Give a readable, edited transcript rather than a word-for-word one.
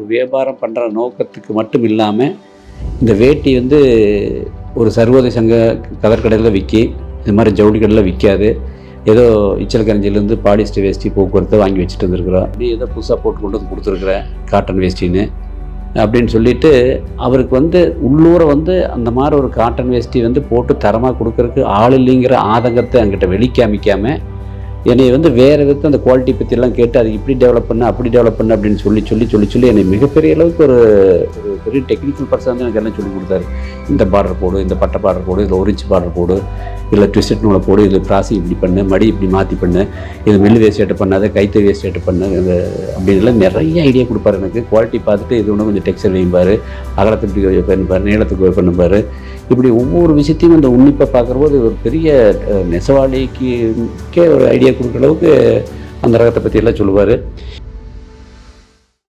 ஒரு வியாபாரம் பண்ணுற நோக்கத்துக்கு மட்டும் இல்லாமல் இந்த வேட்டி வந்து ஒரு சர்வதேச சங்க கதற்கடையில் விற்கி இது மாதிரி ஜவுளி கடையில் விற்காது. ஏதோ இச்சல்கரஞ்சிலேருந்து பாலிஸ்டர் வேஷ்டி போக்குவரத்தை வாங்கி வச்சுட்டு வந்துருக்குறோம். அப்படி ஏதோ புதுசாக போட்டு கொண்டு வந்து கொடுத்துருக்குறேன் காட்டன் வேஷ்டின்னு அப்படின்னு சொல்லிட்டு அவருக்கு வந்து உள்ளூரை வந்து அந்த மாதிரி ஒரு காட்டன் வேஷ்டி வந்து போட்டு தரமாக கொடுக்கறதுக்கு ஆள் இல்லைங்கிற ஆதங்கத்தை என்கிட்ட வெளிக்காமிக்காமல் என்னை வந்து வேறு விதத்தை அந்த குவாலிட்டி பற்றியெல்லாம் கேட்டு அது இப்படி டெவலப் பண்ண அப்படி டெவலப் பண்ண அப்படின்னு சொல்லி என்னை மிகப்பெரிய அளவுக்கு ஒரு பெரிய டெக்னிக்கல் பர்சன் வந்து எனக்கு எல்லாம் சொல்லி கொடுத்தாரு. இந்த பார்டர் போடு, இந்த பட்டை பார்டர் போடு, இதில் ஒரிச்சு பார்டர் போடு, இதில் ட்விஸ்டட் நூலை போடு, இதில் கிராசிங் இப்படி பண்ணு, மடி இப்படி மாற்றி பண்ணு, இது மில்லு வேஸ்டேட்டு பண்ணாத, கைத்து வேஸ்டேட்டு பண்ணு, அப்படின்லாம் நிறைய ஐடியா கொடுப்பாரு எனக்கு. குவாலிட்டி பார்த்துட்டு இது ஒன்று கொஞ்சம் டெக்ஸ்டர் வைப்பார், அகலத்துக்கு இப்படி பண்ணுப்பார், நீளத்துக்கு பண்ணுப்பார். இப்படி ஒவ்வொரு விஷயத்தையும் அந்த உன்னிப்பாக பார்க்குறபோது ஒரு பெரிய நெசவாளிக்கே ஒரு ஐடியா கொடுக்குற அளவுக்கு அந்த ரகத்தை பற்றியெல்லாம் சொல்லுவார்.